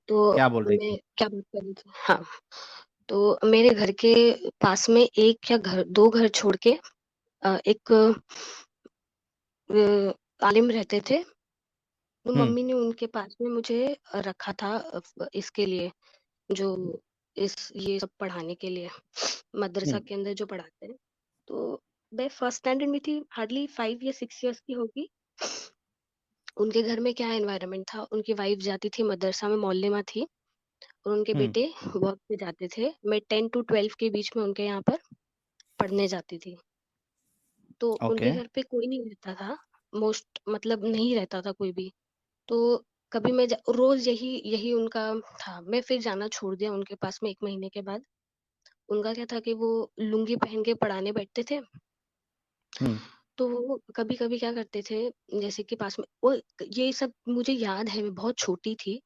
तो क्या बोल रही मैं थी? क्या बात कर रही थी? हाँ, तो मेरे घर के पास में 1 या 2 घर छोड़ के एक आलिम रहते थे। तो हुँ, मम्मी ने उनके पास में मुझे रखा था इसके लिए, जो इस ये सब पढ़ाने के लिए, हुँ, मदरसा के अंदर जो पढ़ाते हैं। तो मैं फर्स्ट स्टैंडर्ड में थी, हार्डली 5 या 6 इयर्स की होगी। उनके घर में क्या एनवायरनमेंट था, उनकी वाइफ जाती थी मदरसा में, मोहल्ले में थी, और उनके हुँ, बेटे वर्क पे जाते थे। मैं 10 टू 12 के बीच में उनके यहाँ पर पढ़ने जाती थी। तो ओके। उनके घर पे कोई नहीं रहता था, मोस्ट मतलब नहीं रहता था कोई भी। तो कभी रोज यही यही उनका था। मैं फिर जाना छोड़ दिया उनके पास में 1 महीने के बाद। उनका क्या था कि वो लुंगी पहन के पढ़ाने बैठते थे। हुँ, तो वो कभी-कभी क्या करते थे, जैसे कि पास में वो, ये सब मुझे याद है, मैं बहुत छोटी थी।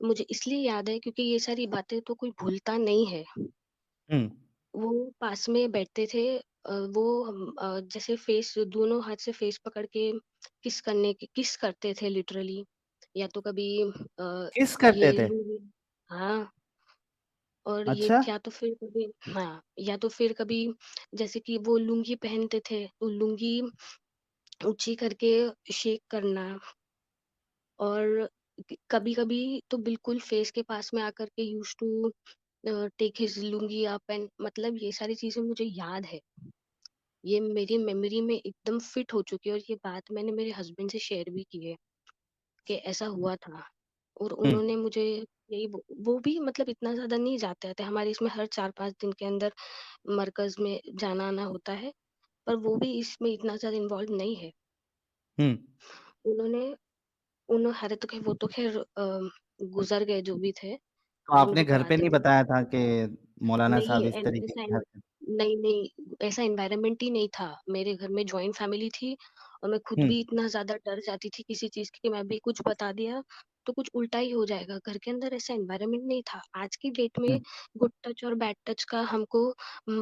मुझे इसलिए याद है क्योंकि ये सारी बातें तो कोई भूलता नहीं है। हुँ, वो पास में बैठते थे, वो जैसे फेस, दोनों हाथ से फेस पकड़ के किस करते थे लिटरली। या तो कभी किस करते ये थे? लूंगी, हाँ, और ये अच्छा, या तो फिर कभी, हाँ, या तो फिर कभी जैसे कि वो लुंगी पहनते थे तो लुंगी ऊंची करके शेक करना। और कभी-कभी तो बिल्कुल फेस के पास में आकर के used to take his lungi up and, मतलब ये सारी चीजें मुझे याद है। ये मेरी मेमोरी में एकदम फिट हो चुकी है, और ये बात मैंने मेरे हस्बैंड से शेयर भी की है कि ऐसा हुआ था। और हुँ, उन्होंने मुझे यही वो भी मतलब इतना ज्यादा नहीं जाते थे, हमारे इसमें हर 4-5 दिन के अंदर मरकज में जाना आना होता है, पर वो भी इसमें इतना ज्यादा इन्वॉल्व नहीं है। हुँ। उन्होंने हरे तो खैर वो तो खैर गुजर गए जो भी थे, तो आपने उनकी घर पे बात है नहीं वो। बताया था कि मौलाना नहीं साहब इस तरीके ऐसा की हरकत। नहीं नहीं, ऐसा एनवायरनमेंट ही नहीं था। मेरे घर में जॉइंट फैमिली थी, और मैं खुद हुँ, भी इतना ज्यादा डर जाती थी किसी चीज की कि मैं भी कुछ बता दिया तो कुछ उल्टा ही हो जाएगा। घर के अंदर ऐसा एनवायरनमेंट नहीं था। आज की डेट में हुँ, गुड टच और बैड टच का हमको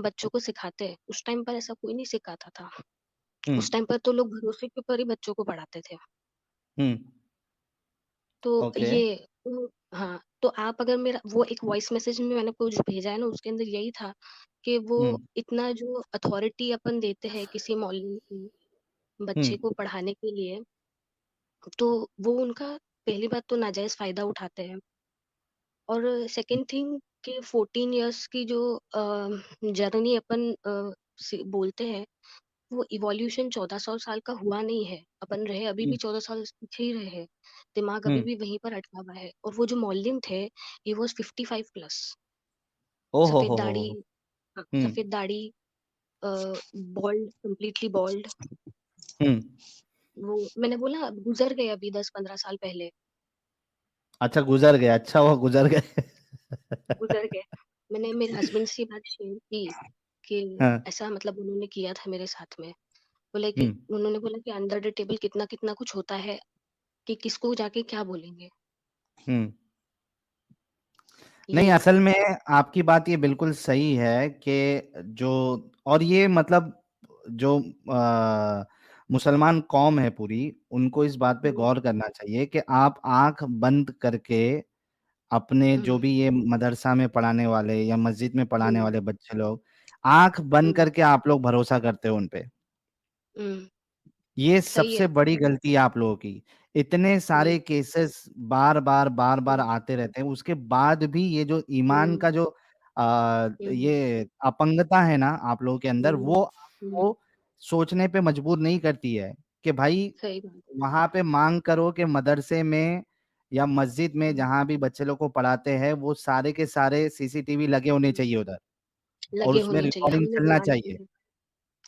बच्चों को सिखाते हैं, उस टाइम पर ऐसा कोई नहीं सिखाता था। हुँ, उस टाइम पर तो लोग भरोसे के ऊपर ही बच्चों को पढ़ाते थे। हुँ, तो ओके। ये हाँ, तो आप अगर मेरा वो एक वॉइस मैसेज में मैंने कुछ भेजा है ना, उसके अंदर यही था कि वो हुँ, इतना जो अथॉरिटी अपन देते हैं किसी मोहल्ले को हुँ, बच्चे को पढ़ाने के लिए, तो वो उनका पहली बात तो नाजायज फायदा उठाते हैं। और सेकंड थिंग कि 14 इयर्स की जो जर्नी अपन बोलते हैं, वो इवोल्यूशन 1400 साल का हुआ नहीं है। अपन रहे अभी हुँ, भी 14 साल पीछे ही रहे हैं। दिमाग हुँ। अभी भी वहीं पर अटका हुआ है। और वो जो मौलिम थे, ही वॉज 55 प्लस। ओह सफेद हो, दाढ़ी, हो! हाँ, हुँ, सफेद दाढ़ी, बॉल्ड, कंप्लीटली बॉल्ड। हुँ। वो मैंने बोला गुजर गए अभी 10-15 साल पहले, अच्छा गुज़र गए, अच्छा हुआ गुज़र गए। गुजर गए। मैंने मेरे हस्बैंड से ये बात शेयर की कि हाँ, ऐसा मतलब उन्होंने किया था मेरे साथ में। बोले हुँ, कि उन्होंने बोला कि अंडर द टेबल कितना कितना कुछ होता है, कि किसको जाके क्या बोलेंगे। हुँ। नहीं, ये असल में आपकी बात ये बिल्कुल सही है कि जो और ये मतलब जो मुसलमान कौम है पूरी, उनको इस बात पे हम्म, गौर करना चाहिए कि आप आँख बंद करके अपने जो हम्म, भी ये मदरसा में पढ़ाने वाले या मस्जिद में पढ़ाने हम्म, वाले बच्चे लोग, आँख बंद हम्म, करके आप लोग भरोसा करते हो उन पे। हम्म, ये सही सबसे है। बड़ी गलती है आप लोगों की। इतने सारे हम्म, केसेस बार-बार, बार-बार हम्म, आते रहते हैं, उसके बाद भी ये जो ईमान हम्म, का जो हम्म, ये अपंगता है ना आप लोगों के अंदर, हम्म, वो हम्म, आपको सोचने पे मजबूर नहीं करती है कि भाई सही बात है। वहाँ पे माँग करो कि मदरसे में या मस्जिद में हम्म, जहाँ भी बच्चे लोग को पढ़ाते हैं, वो सारे के सारे सीसीटीवी लगे होने हम्म, चाहिए उधर और लगे उसमें होने चाहिए, रिकॉर्डिंग हमने चलना डिमांड चाहिए। की है।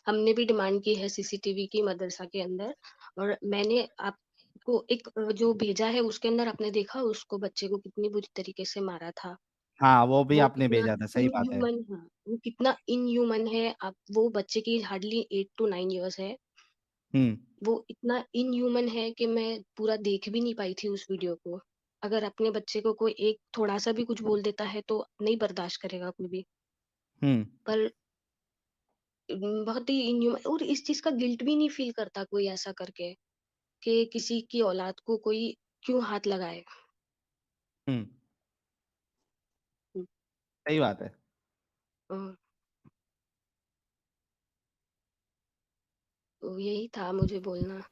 हमने भी डिमांड की है सीसीटीवी की मदरसा के अंदर। और मैंने आपको एक जो भेजा है उसके अंदर आपने देखा उसको, बच्चे को कितनी बुरी तरीके से मारा था। हाँ, वो भी वो आपने कितना भेजा था, सही बात है। इनह्यूमन, हाँ, वो कितना इनह्यूमन है। आप वो बच्चे की हार्डली 8 to 9 इयर्स है। हुँ, वो इतना इनह्यूमन है कि मैं पूरा देख भी नहीं पाई थी उस वीडियो को। अगर अपने बच्चे को कोई एक थोड़ा सा भी कुछ बोल देता है तो नहीं बर्दाश्त करेगा कोई भी। हुँ, पर बहुत ही इनह्यूमन, और इस चीज का गिल्ट भी नहीं फील करता कोई ऐसा करके कि किसी की औलाद को कोई क्यों हाथ लगाए। हुँ। सही बात है। अ, तो यही था मुझे बोलना।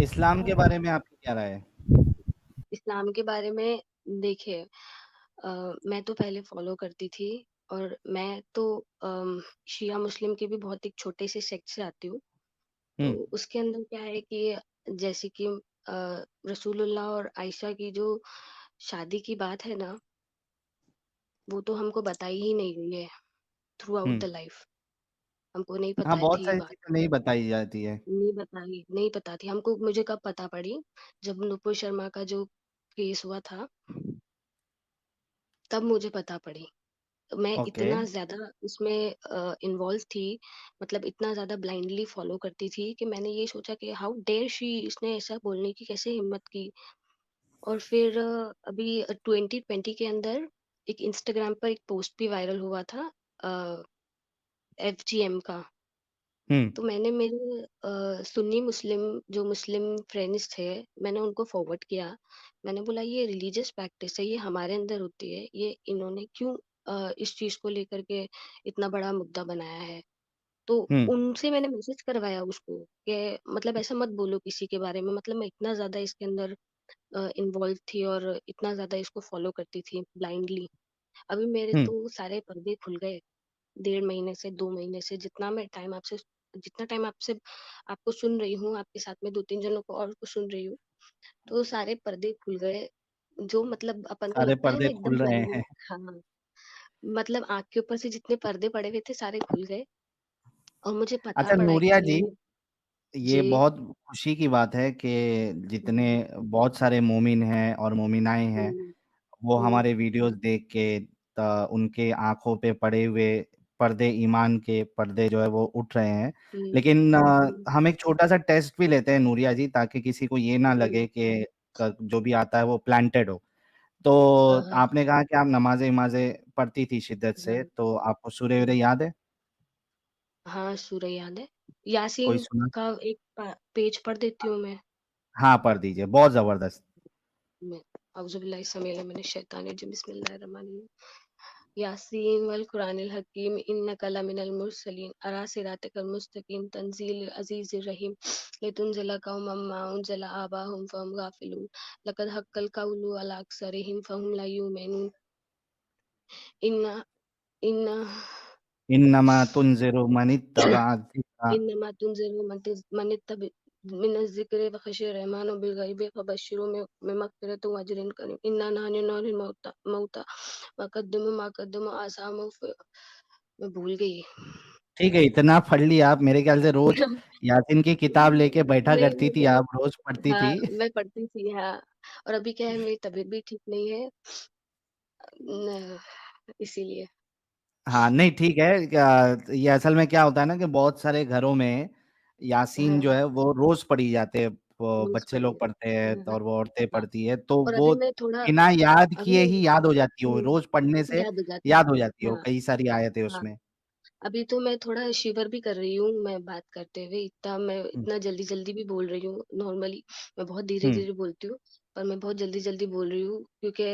इस्लाम के बारे में आपकी क्या राय है? इस्लाम के बारे में देखिए, मैं तो पहले फॉलो करती थी, और मैं तो शिया मुस्लिम के भी बहुत एक छोटे से सेक्ट से आती हूँ। तो हम्म। उसके अंदर क्या है कि जैसे कि रसूलुल्लाह और आयशा की जो शादी की बात है ना, वो तो हमको बताई ही नहीं गई है through out hmm. The life. हमको नहीं हाँ, पता बहुत थी ये सारी बात। चीजें नहीं बताई जाती है। नहीं पता थी हमको। मुझे कब पता पड़ी, जब नुपुर शर्मा का जो केस हुआ था, तब मुझे पता पड़ी। मैं ओके। इतना ज़्यादा उसमें इन्वॉल्व थी, मतलब इतना ज़्यादा ब्लाइंडली फॉलो करती थी कि मैंने ये सोचा कि हाउ डेयर शी, इसने ऐसा बोलने की कैसे हिम्मत की। और फिर अभी 2020 के अंदर एक इंस्टाग्राम पर एक पोस्ट भी वायरल हुआ था, एफजीएम का। हम्म। तो मैंने मेरे सुन्नी मुस्लिम जो मुस्लिम फ्रेंड्स थे, मैंने उनको फॉरवर्ड किया। मैंने बोला ये रिलीजियस प्रैक्टिस है, ये हमारे अंदर होती है, ये इन्होंने क्यों इस चीज को लेकर के इतना बड़ा मुद्दा बनाया है। तो हम्म। उनसे मैंने मैसेज करवाया उसको कि मतलब ऐसा मत बोलो किसी के बारे में। मतलब मैं इतना ज्यादा इसके अंदर इन्वॉल्व थी और इतना ज्यादा इसको फॉलो करती थी ब्लाइंडली। अभी मेरे हम्म। तो सारे पर्दे खुल गए, 1.5 महीने से 2 महीने से, जितना टाइम आपसे आपको सुन रही हूँ, आपके साथ में 2-3 जनों को और को सुन रही हूँ, तो सारे पर्दे खुल गए। जो मतलब अपन को सारे लगता है ना पर्दे एकदम खुल रहे ब्लाइंडली। हैं। हाँ, मतलब आँख के ऊपर से जितने पर्दे पड़े हुए थे सारे खुल गए, और मुझे पता अच्छा पड़ा नूरिया एक्चुअली जी, में। ये जी। बहुत खुशी की बात है कि जितने हम्म। बहुत सारे मोमिन हैं और मोमिनाएं हैं, हम्म। वो हम्म। हमारे वीडियोस देख के उनके आंखों पे पड़े हुए पर्दे, ईमान के पर्दे जो है वो उठ रहे हैं। हम्म। लेकिन हम्म। हम एक छोटा सा टेस्ट भी लेते हैं नूरिया जी, ताकि किसी को ये ना हम्म। लगे कि जो भी आता है वो प्लांटेड हो। तो हाँ हाँ आपने कहा कि आप नमाजें नमाजें पढ़ती थी शिद्दत से, हाँ। तो आपको सूर्य उदय हम्म। याद है? हाँ, सूर्य याद है। कोई यासीन सुना? का एक पेज पढ़ देती हूँ मैं। हाँ, पढ़ दीजिए, बहुत जबरदस्त। मैं औज़ुबिल्लाहि समीउल मिनश शैतानिर रजीम, बिस्मिल्लाहिर रहमानिर रहीम। यासीन वल कुरानिल हकीम इन्नका लमिनल मुरसलीन अला सिरातिकल मुस्तकीम तंजील अजीजिर रहीम लितुनज़िला कौमम मा उनज़िला आबाहुम फहुम गाफिलून लक़द हक्कल क़ौलु अला अक्सरिहिम फहुम ला युमिनून इन्ना इन्ना इन्नमा तुनज़िरु मनित्तबअ ज़िक्रा। इन्नमा तुनज़िरु मनित्तबि मिनज़्ज़िक्रि व खशियर रहमानो बिल गैबि फबश्शिरहु बिमग़फ़िरतिन व अज्रिन करीम इन्ना नहनु नुह्यिल मौता व क़द्दमू आसामहु मैं भूल गई। ठीक है, इतना पढ़ लिया आप, मेरे ख्याल से रोज यासीन की किताब लेके बैठा नहीं करती थी मुझे, आप, रोज पढ़ती हाँ थी। मैं पढ़ती थी, हाँ। और अभी क्या है, मेरी तबीयत भी ठीक नहीं है, इसीलिए। हाँ नहीं, ठीक है। ये असल में क्या होता है ना कि बहुत सारे घरों में यासीन जो हाँ, है वो रोज पढ़ी जाते हैं, वो रोज बच्चे लोग पढ़िए। पढ़ते हैं हाँ और वो औरतें हाँ। पढ़ती है, तो और वो अभी मैं थोड़ा, बिना याद अभी किए ही याद हो जाती हो, हम्म, रोज पढ़ने से याद हो जाती याद हो है। जाती हो हाँ कई सारी आयतें हाँ। उसमें। अभी तो मैं थोड़ा शिवर भी कर रही हूँ, मैं बात करते हुए इतना, मैं हम्म। इतना जल्दी जल्दी भी बोल रही हूँ। नॉर्मली मैं बहुत धीरे हम्म। धीरे बोलती हूँ, पर मैं बहुत जल्दी जल्दी बोल रही हूँ क्योंकि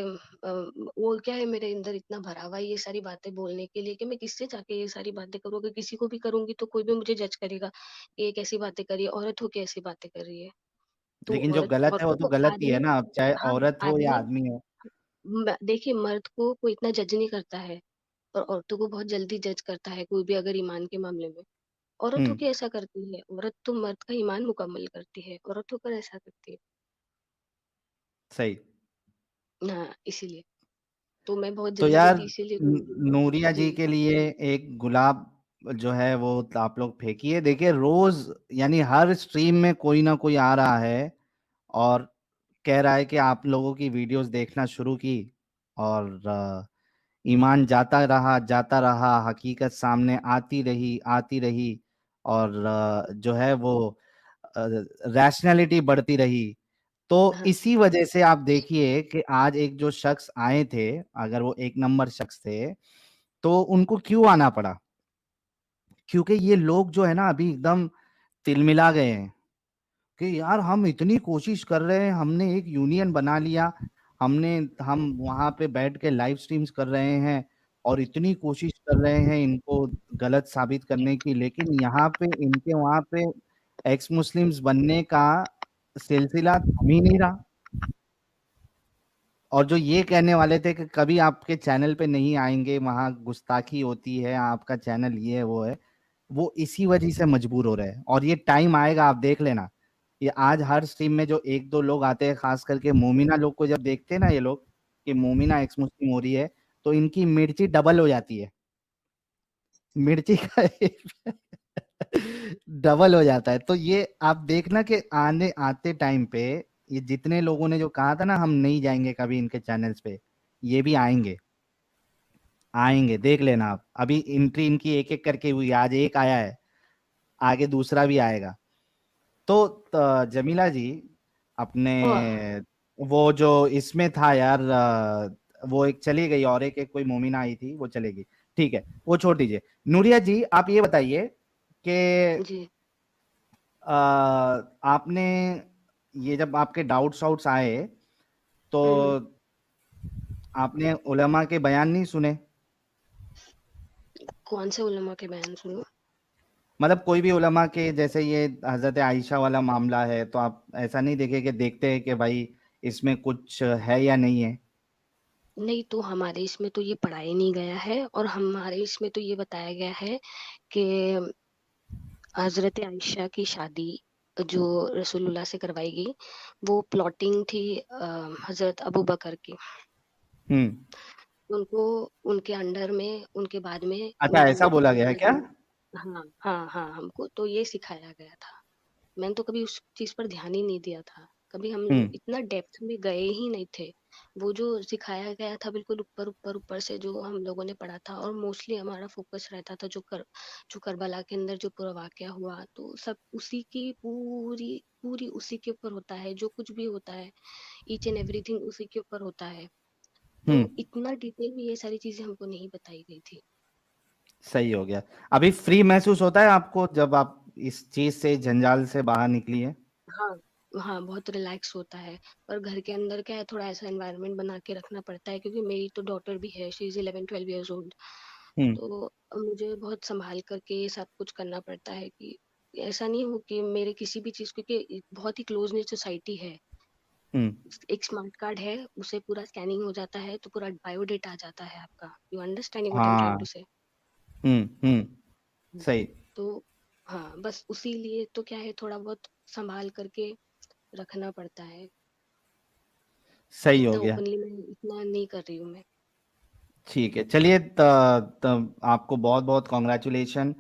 वो क्या है, मेरे अंदर इतना भरा हुआ है ये सारी बातें बोलने के लिए कि मैं किससे जाके ये सारी बातें करूँ। अगर किसी को भी करूंगी तो कोई भी मुझे जज करेगा कि ये कैसी बातें कर रही है, औरत हो के ऐसी बातें कर रही है। तो लेकिन जो गलत है वो औरतों तो को गलत ही है आदमी, ना, अब चाहे हाँ औरत हो या आदमी, आदमी हो। देखिए मर्द को कोई इतना जज नहीं करता है, और औरतों को बहुत जल्दी जज करता है कोई भी, अगर ईमान के मामले में। औरत हम्म। होके ऐसा करती है, औरत तो मर्द का ईमान मुकम्मल करती है, औरत होकर ऐसा करती सही। है। हाँ, इसीलिए तो मैं बहुत तो जल्दी यार, जल्दी इसीलिए बोल रही हूँ। नूरिया जी जी। के लिए एक गुलाब जो है वो आप लोग फेंकिए। देखिए रोज, यानी हर स्ट्रीम में कोई ना कोई आ रहा है और कह रहा है कि आप लोगों की वीडियोस देखना शुरू की, और ईमान जाता रहा, हकीकत सामने आती रही, और जो है वो रैशनैलिटी बढ़ती रही। तो हाँ इसी वजह से आप देखिए कि आज एक जो शख्स आए थे, अगर वो एक नंबर शख्स थे, तो उनको क्यों आना पड़ा? क्योंकि ये लोग जो है ना अभी एकदम तिलमिला गए हैं कि यार हम इतनी कोशिश कर रहे हैं, हमने एक यूनियन बना लिया, हम वहां पे बैठ के लाइव स्ट्रीम्स कर रहे हैं और इतनी कोशिश कर रहे हैं इनको गलत साबित करने की, लेकिन यहाँ पे इनके वहां पे एक्स मुस्लिम्स बनने का सिलसिला थम ही नहीं रहा। और जो ये कहने वाले थे कि कभी आपके चैनल पे नहीं आएंगे, वहां गुस्ताखी होती है, आपका चैनल ये है वो है, वो इसी वजह से मजबूर हो रहे हैं। और ये टाइम आएगा, आप देख लेना। ये आज हर स्ट्रीम में जो एक दो लोग आते हैं, खास करके मोमिना लोग को जब देखते हैं ना ये लोग कि मोमिना एक्स मुस्लिम हो रही है, तो इनकी मिर्ची डबल हो जाती है। मिर्ची का डबल हो जाता है। तो ये आप देखना कि आने आते टाइम पे ये जितने लोगों ने जो कहा था ना हम नहीं जाएंगे कभी इनके चैनल्स पे, ये भी आएंगे। आएंगे, देख लेना आप। अभी एंट्री इनकी एक एक करके हुई है, आज एक आया है, आगे दूसरा भी आएगा। तो जमीला जी, अपने ओह, वो जो इसमें था यार, वो एक चली गई और एक कोई मोमिना आई थी, वो चलेगी। ठीक है, वो छोड़ दीजिए। नूरिया जी, आप ये बताइए कि जी। आपने ये जब आपके डाउट्स आउट्स आए, तो हम्म। आपने उलमा के बयान नहीं सुने? कौन से उलमा के बयान सुनूं? मतलब कोई भी उलमा के, जैसे ये हजरत आयशा वाला मामला है, तो आप ऐसा नहीं देखे कि देखते हैं कि भाई इसमें कुछ है या नहीं है? नहीं, तो हमारे इसमें तो ये पढ़ाया नहीं गया है, और हमारे इसमें तो ये बताया गया है कि हजरत आयशा की शादी जो रसूलुल्लाह से करवाई गई, वो प्लॉटिंग थी हजरत अबू बकर की। हम्म। उनको उनके अंडर में, उनके बाद में अच्छा, उनकी ऐसा वो बोला गया है क्या? नबी। हाँ हाँ हाँ, हमको तो ये सिखाया गया था। मैंने तो कभी उस चीज पर ध्यान ही नहीं दिया था, कभी हम लोग हम्म। इतना डेप्थ में गए ही नहीं थे। वो जो सिखाया गया था बिल्कुल ऊपर ऊपर ऊपर से जो हम लोगों ने पढ़ा था, और मोस्टली हमारा फोकस रहता था जो करबला के अंदर जो पूरा वाकया हुआ, तो सब उसी की पूरी पूरी उसी के ऊपर होता है, जो कुछ भी होता है ईच एंड एवरीथिंग उसी के ऊपर होता है। तो हम्म। इतना डिटेल में ये सारी चीजें हमको नहीं बताई गई थी। सही हो गया। अभी फ्री महसूस होता है आपको जब आप इस चीज से, जंजाल से बाहर निकली है? हाँ हाँ, बहुत रिलैक्स होता है। पर घर के अंदर क्या है, थोड़ा ऐसा एनवायरनमेंट बना के रखना पड़ता है, क्योंकि मेरी तो डॉटर भी है, शी इज 11-12 years old। हम्म। तो मुझे बहुत संभाल करके ये सब कुछ करना पड़ता है कि ऐसा नहीं हो कि मेरे किसी भी चीज, क्योंकि बहुत ही क्लोज knit सोसाइटी है। हम्म। एक स्मार्ट कार्ड है, उसे पूरा स्कैनिंग हो जाता है तो पूरा बायोडेटा आ जाता है आपका। You understanding what I am trying हाँ। टू से? हम्म। हम्म। सही। तो हाँ, बस उसी लिए तो क्या है, थोड़ा बहुत संभाल करके रखना पड़ता है। सही हो इतना गया। ओपनली मैं इतना नहीं कर रही हूँ मैं। ठीक है, चलिए आपको बहुत बहुत कॉन्ग्रेचुलेशन।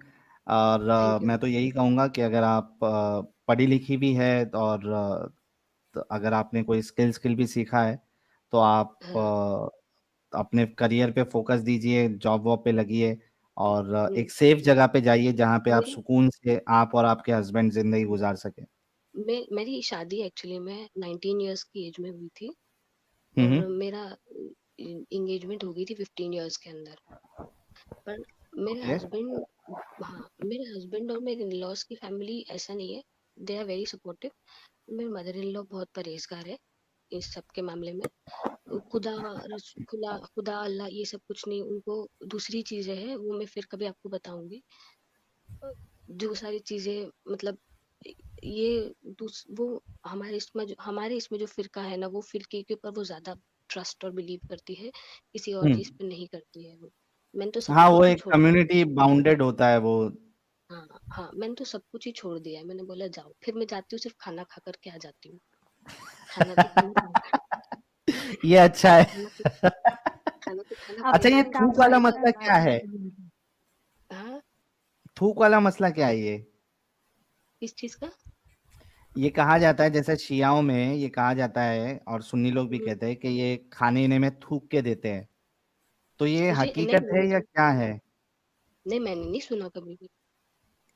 और थैंक यू। मैं तो यही कहूँगा कि अगर आप पढ़ी लिखी भी है, और तो अगर आपने कोई स्किल भी सीखा है, तो आप हाँ। अपने करियर पे फोकस दीजिए, जॉब वॉब पे लगिए, और हम्म। एक सेफ जगह पे जाइए जहाँ पे आप मेरी सुकून से आप और आपके हस्बैंड जिंदगी गुजार सके। मेरी शादी एक्चुअली मैं 19 years की एज में हुई थी, हम्म। और मेरा इंगेजमेंट हो गई थी 15 years के अंदर। पर मेरे ओके। हस्बैंड, हाँ, मेरे हस्बैंड और मेरे इन लॉज की फैमिली ऐसा नहीं है, दे आर वेरी सपोर्टिव। मेरे मदर इन लॉ बहुत परहेजगार है इस सब के मामले में। खुदा खुदा खुदा अल्लाह ये सब कुछ नहीं उनको, दूसरी चीजें हैं वो मैं फिर कभी आपको बताऊंगी। जो सारी चीजें मतलब ये वो हमारे इसमें जो फिरका है ना, वो फिरके के ऊपर वो ज्यादा ट्रस्ट और बिलीव करती है, किसी और चीज हम्म। पे नहीं करती है वो। मैंने तो सब हाँ, वो कुछ ही एक छोड़ दिया। कम्युनिटी बाउंडेड होता है वो। हाँ हाँ, मैंने तो सब कुछ ही छोड़ दिया है। मैंने बोला जाओ, फिर मैं जाती हूँ सिर्फ खाना खा करके आ जाती हूँ। खाना तो खाना था। ये अच्छा है। खाना तो खाना तो खाना अच्छा, ये पड़ेगा ना। थूक वाला मसला क्या है? हाँ। थूक वाला मसला क्या है ये? किस चीज का? ये कहा जाता है, जैसे शियाओं में ये कहा जाता है और सुन्नी लोग भी हम्म, कहते हैं कि ये खाने ने में थूक के देते हैं। तो ये मुझे नहीं, हकीकत है या क्या है? नहीं मैंने नहीं सुना कभी भी।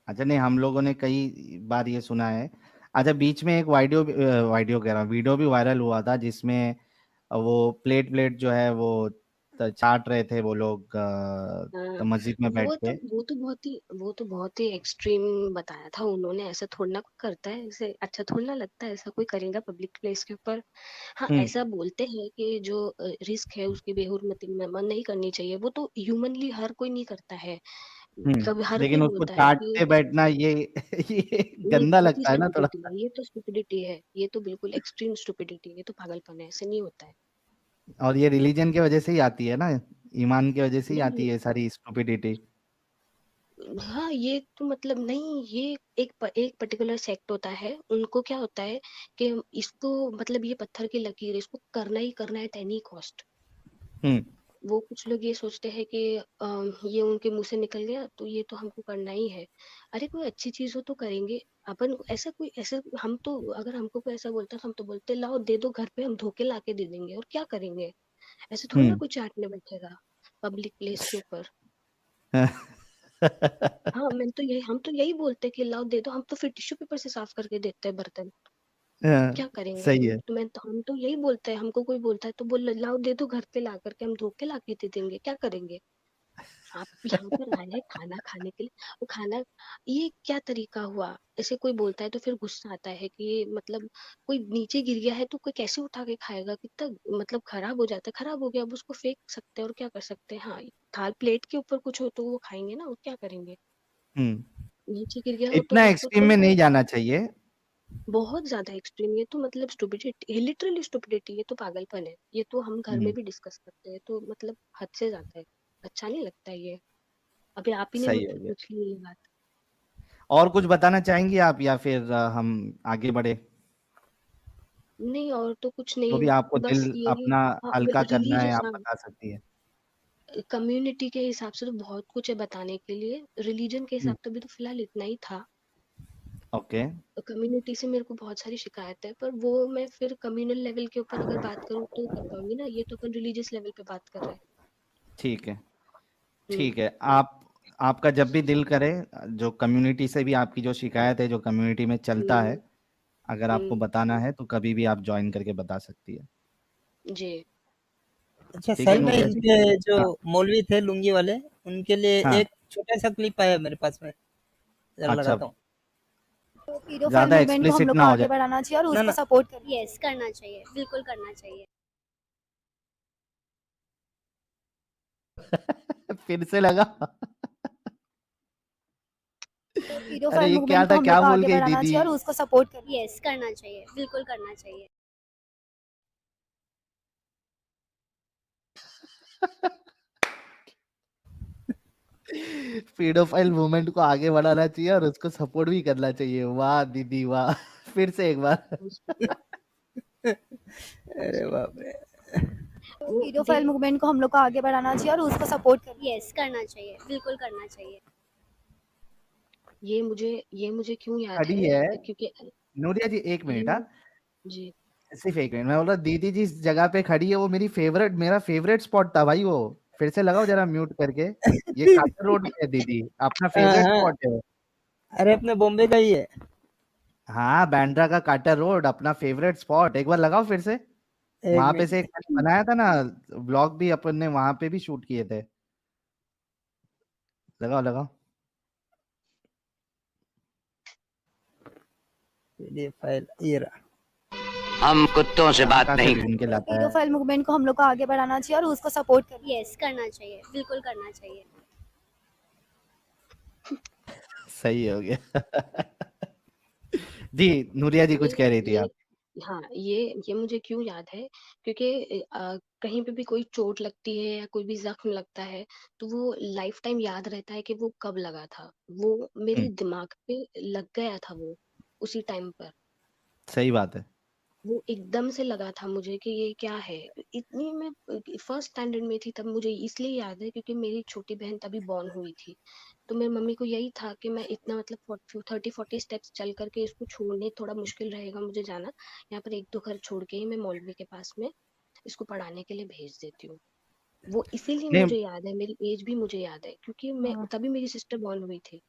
अच्छा, नहीं, हम लोगों ने कई बार ये सुना है। अच्छा, बीच में एक वीडियो कह रहा हूँ, वीडियो भी वायरल हुआ था जिसमें वो प्लेट प्लेट जो है वो चाट रहे थे वो लोग हाँ, तो मस्जिद में बैठ के। वो तो बहुत ही एक्सट्रीम बताया था उन्होंने। ऐसा थोड़ा ना कोई करता है, ऐसे अच्छा थोड़ा ना लगता है ऐसा कोई करेगा पब्लिक प्लेस के ऊपर। हाँ, हम्म। ऐसा बोलते हैं कि जो रिस्क है उसकी बेहुरमती में मन नहीं करनी चाहिए, वो तो ह्यूमनली हर कोई नहीं करता है। कभी हर कोई लेकिन उसको बोलता है कि चाटते बैठना ये ये नहीं, गंदा बहुत ही लगता है ना थोड़ा। स्टुपिडिटी है, ये तो स्टुपिडिटी है, ये तो बिल्कुल एक्सट्रीम स्टुपिडिटी है, ये तो पागलपन है, ऐसे नहीं होता है। और ये रिलीजन की वजह से ही आती है ना, ईमान की वजह से ही आती नहीं, है सारी स्टुपिडिटी। हाँ, ये तो मतलब नहीं, ये एक पर्टिकुलर सेक्ट होता है, उनको क्या होता है कि इसको मतलब ये पत्थर की लकीर है, इसको करना ही करना है एट एनी कॉस्ट। हम्म। वो कुछ लोग ये सोचते हैं कि ये उनके मुंह से निकल गया तो ये तो हमको करना ही है। अरे कोई अच्छी चीज हो तो करेंगे अपन। ऐसा कोई ऐसे हम तो, अगर हमको कोई ऐसा बोलता है तो हम तो बोलते लाओ दे दो घर पे, हम धोके ला के दे देंगे और क्या करेंगे। ऐसे थोड़ी ना हम्म। कोई चाटने बैठेगा पब्लिक प्लेस के ऊपर। हाँ, मैं तो यही हम तो यही बोलते हैं कि लाओ दे दो, हम तो फिर टिश्यू पेपर से साफ करके देते हैं बर्तन। क्या करेंगे सही हम है। तो, हम तो यही बोलते हैं। हमको कोई बोलता है तो बोल लाओ दे दो घर पे ला करके, हम धो के ला के दे देंगे, क्या करेंगे। आप यहाँ पर आए हैं खाना खाने के लिए, वो खाना, ये क्या तरीका हुआ। ऐसे कोई बोलता है तो फिर गुस्सा आता है कि ये मतलब कोई नीचे गिर गया है तो कोई कैसे उठा के खाएगा, कितना मतलब खराब हो जाता है। खराब हो गया अब उसको फेंक सकते हैं और क्या कर सकते हैं। हाँ, थाल प्लेट के ऊपर कुछ हो तो वो खाएंगे ना, और क्या करेंगे। हम्म। नीचे गिर गया हो तो इतना उसको एक्सट्रीम थोड़ी में ना। नहीं जाना चाहिए। बहुत ज्यादा एक्सट्रीम, ये तो मतलब स्टुपिडिटी, लिटरली स्टुपिडिटी, ये तो पागलपन है। ये तो हम घर में हम्म। भी डिस्कस करते हैं, तो मतलब हद से ज्यादा है। अच्छा नहीं लगता है ये। अभी आप ही ने सही हो मुझसे गया। पूछ ली ये बात। और कुछ बताना चाहेंगी आप, या फिर हम आगे बढ़े? नहीं, और तो कुछ जो भी नहीं, आपको दिल बस यही। अपना हाँ, हल्का करना है रिलीजियस, आप हाँ, बता सकती है। कम्युनिटी के हिसाब से तो बहुत कुछ है बताने के लिए। रिलीजन के हम्म। हिसाब से भी तो फिलहाल इतना ही था। ओके। कम्युनिटी से मेरे को बहुत सारी शिकायत है, पर वो मैं फिर कम्युनल लेवल के ऊपर अगर बात करूँ तो कर पाऊंगी ना, ये तो अपन रिलीजियस लेवल पे बात कर रहे हैं। ठीक है। हम्म। ठीक है। आप आपका जब भी दिल करे, जो कम्युनिटी से भी आपकी जो शिकायत है, जो कम्युनिटी में चलता है, हम्म। अगर आपको हम्म। बताना है तो कभी भी आप ज्वाइन करके बता सकती है। जी। अच्छा ठीक है साहिल भाई, नूरिया जी। इनके जो हाँ। मौलवी थे लुंगी वाले, उनके लिए हाँ। एक छोटा सा क्लिप आया मेरे पास में, जरा अच्छा, लगाता हूँ। पीडोफाइल ज्यादा मूवमेंट को हम एक्सप्लिसिट लोग ना को हो आगे बढ़ाना चाहिए और ना उसको ना, सपोर्ट करना। यस, करना चाहिए, बिल्कुल करना चाहिए। जाए। फिर से लगा। अरे पीडोफाइल ये क्या मूवमेंट को था, हम लोग क्या को बोल आगे गई बढ़ाना दीदी? चाहिए और उसको सपोर्ट करना। यस, करना चाहिए, बिल्कुल करना चाहिए। पीडोफाइल मूवमेंट को आगे बढ़ाना चाहिए और उसको सपोर्ट भी करना चाहिए। वाह दीदी वाह। फिर से एक बार। अरे बाप रे। वो दे पीडोफाइल मूवमेंट को हम लोग को आगे बढ़ाना चाहिए और उसको सपोर्ट करना। यस, करना चाहिए, बिल्कुल करना चाहिए। ये मुझे क्यों याद खड़ी है, है। क्योंकि नूरिया जी एक ये मिनट, हाँ। जी। सिर्फ एक मिनट, मैं बोल रहा दीदी जिस जगह पे खड़ी है वो मेरा फेवरेट स्पॉट था भाई वो। फिर से लगाओ जरा म्यूट करके। ये काटर रोड पे है दीदी, अपना हाँ फेवरेट हाँ, स्पॉट है। अरे अपने बॉम्बे का ही है। हाँ, बांद्रा का काटर रोड अपना फेवरेट स्पॉट, एक बार लगाओ फिर से। एक वहां पे से एक मैंने मिनट। बनाया था ना व्लॉग, भी अपन ने वहां पे भी शूट किए थे। लगाओ लगाओ। पीडीएफ फाइल ये रहा। हम कुत्तों से कहाँ बात कहाँ से नहीं ढूंढ के लाता है। पीडोफाइल मूवमेंट को हम लोग को आगे बढ़ाना चाहिए और उसको सपोर्ट करना। यस, करना चाहिए, बिल्कुल करना चाहिए। सही हो गया। जी, नूरिया जी कुछ कह रही थी ये आप। हाँ, ये मुझे क्यों याद है, क्योंकि कहीं पे भी कोई चोट लगती है या कोई भी जख्म लगता है तो वो लाइफ टाइम याद रहता है कि वो कब लगा था। वो मेरे हम्म। दिमाग पे लग गया था वो उसी टाइम पर। सही बात है। वो एकदम से लगा था मुझे कि ये क्या है। इतनी मैं फर्स्ट स्टैंडर्ड में थी तब, मुझे इसलिए याद है क्योंकि मेरी छोटी बहन तभी बॉर्न हुई थी। तो मेरी मम्मी को यही था कि मैं इतना मतलब 30-40 स्टेप्स चल करके इसको छोड़ने थोड़ा मुश्किल रहेगा मुझे जाना, यहाँ पर एक दो घर छोड़ के ही मैं मौलवी के पास में इसको पढ़ाने के लिए भेज देती हूँ। वो इसीलिए नहीं। मुझे याद है, मेरी एज भी मुझे याद है क्योंकि मैं हाँ, तभी मेरी सिस्टर बॉर्न हुई थी।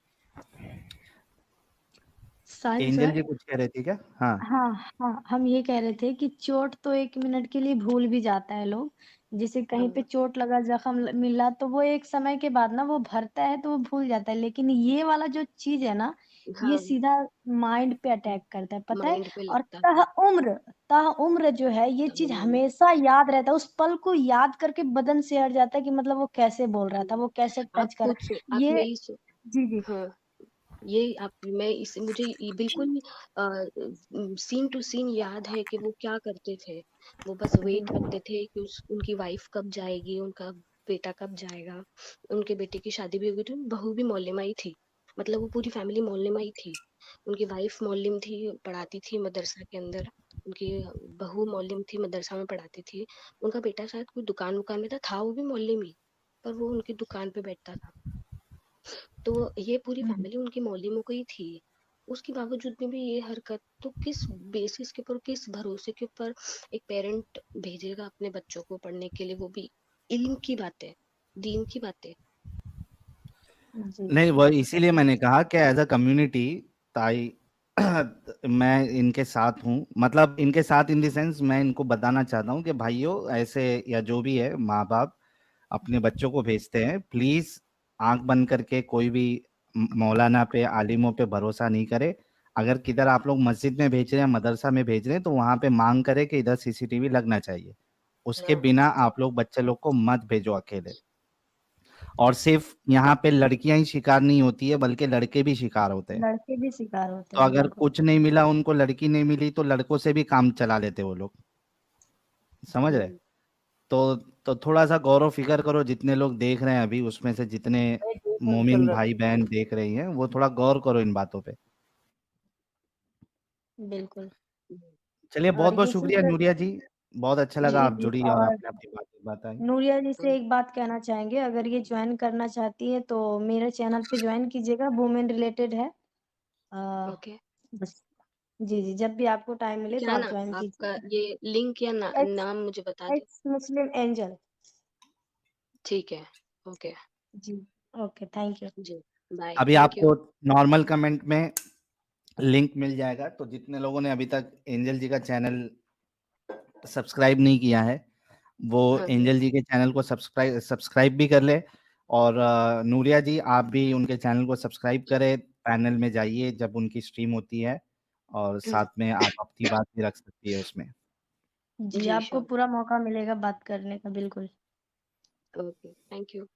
साहिल एंजल सर। जी कुछ कह रहे थे क्या? हाँ। हाँ हाँ, हम ये कह रहे थे कि चोट तो 1 मिनट के लिए भूल भी जाता है लोग, जैसे कहीं पे हाँ, चोट लगा, जख्म मिला तो वो एक समय के बाद ना वो भरता है तो वो भूल जाता है, लेकिन ये वाला जो चीज है ना, ये हाँ, सीधा माइंड पे अटैक करता है, पता है। माइंड पे और लगता है। ताह उम्र जो है ये चीज हाँ, हमेशा याद रहता है, उस पल को याद करके बदन से हट जाता है कि मतलब वो कैसे बोल रहा था, वो कैसे आप टच कर खुद आप ये। यही सो जी जी। हाँ, ये आप मैं इस मुझे ये बिल्कुल सीन टू सीन याद है कि वो क्या करते थे। वो बस वेट करते थे कि उनकी वाइफ कब जाएगी, उनका बेटा कब जाएगा। उनके बेटे की शादी भी हो गई थी, बहू भी मोहल्ले में ही थी। मतलब वो पूरी फैमिली मोहल्ले में ही थी। उनकी वाइफ मोहल्ले में थी, पढ़ाती थी मदरसा के अंदर। उनकी बहू मोहल्ले में थी, मदरसा में पढ़ाती थी। उनका बेटा शायद कोई दुकान वुकान में था वो भी मोहल्ले में ही, पर वो उनकी दुकान पे बैठता था। तो ये पूरी फैमिली उनकी मोहल्ले में कोई थी। उसके बावजूद में भी ये हरकत, तो किस बेसिस के ऊपर, किस भरोसे के ऊपर एक पेरेंट भेजेगा अपने बच्चों को पढ़ने के लिए, वो भी इल्म की बातें, दीन की बातें। जी नहीं, वो इसीलिए मैंने कहा कि एज अ कम्युनिटी ताई मैं इनके साथ हूँ, मतलब इनके साथ इन द सेंस मैं इनको बताना चाहता हूँ कि भाइयों ऐसे या जो भी है माँ बाप अपने बच्चों को भेजते हैं, प्लीज आंख बंद करके कोई भी मौलाना पे आलिमों पे भरोसा नहीं करे। अगर किधर आप लोग मस्जिद में भेज रहे हैं, मदरसा में भेज रहे हैं, तो वहां पे मांग करे कि इधर सीसीटीवी लगना चाहिए। उसके बिना आप लोग बच्चे लोग को मत भेजो अकेले। और सिर्फ यहाँ पे लड़कियां ही शिकार नहीं होती है, बल्कि लड़के भी शिकार होते हैं। लड़के भी शिकार होते तो हैं, अगर बिल्कुल। कुछ नहीं मिला उनको, लड़की नहीं मिली, तो लड़कों से भी काम चला लेते वो लोग, समझ रहे। हम्म, तो थोड़ा सा गौर फिक्र करो, जितने लोग देख रहे हैं अभी उसमें से जितने भाई ट्यूशन चल मोमिन रहा भाई बहन देख रही हैं, वो थोड़ा गौर करो इन बातों पे। बिल्कुल। चलिए, बहुत और बहुत ये शुक्रिया चीज। नूरिया जी, बहुत अच्छा लगा जी। आप जी। जुड़ी और और आपने अपनी बातें बताई। नूरिया जी से हम्म, एक बात कहना चाहेंगे, अगर ये ज्वाइन करना चाहती है तो मेरे चैनल पे ज्वाइन कीजिएगा, वुमेन रिलेटेड है। आ, ओके। बस। जी जी, जब भी आपको टाइम मिले तो क्या आप ज्वाइन नाम आपका, कीजिएगा। ये लिंक या एक्स नाम मुझे बता दो। Ex Muslim angel. ठीक है। ओके। जी। Okay, thank you. जी। बाय, अभी थैंक यू। आपको नॉर्मल कमेंट में लिंक मिल जाएगा, तो जितने लोगों ने अभी तक एंजल जी का चैनल सब्सक्राइब नहीं किया है, वो हाँ, एंजल जी के चैनल को सब्सक्राइब सब्सक्राइब भी कर ले। और नूरिया जी, आप भी उनके चैनल को सब्सक्राइब करें, पैनल में जाइए जब उनकी स्ट्रीम होती है, और साथ में आप अपनी बात भी रख सकती है उसमें। जी, जी आपको श्योर। पूरा मौका मिलेगा बात करने का, बिल्कुल। Okay, thank you.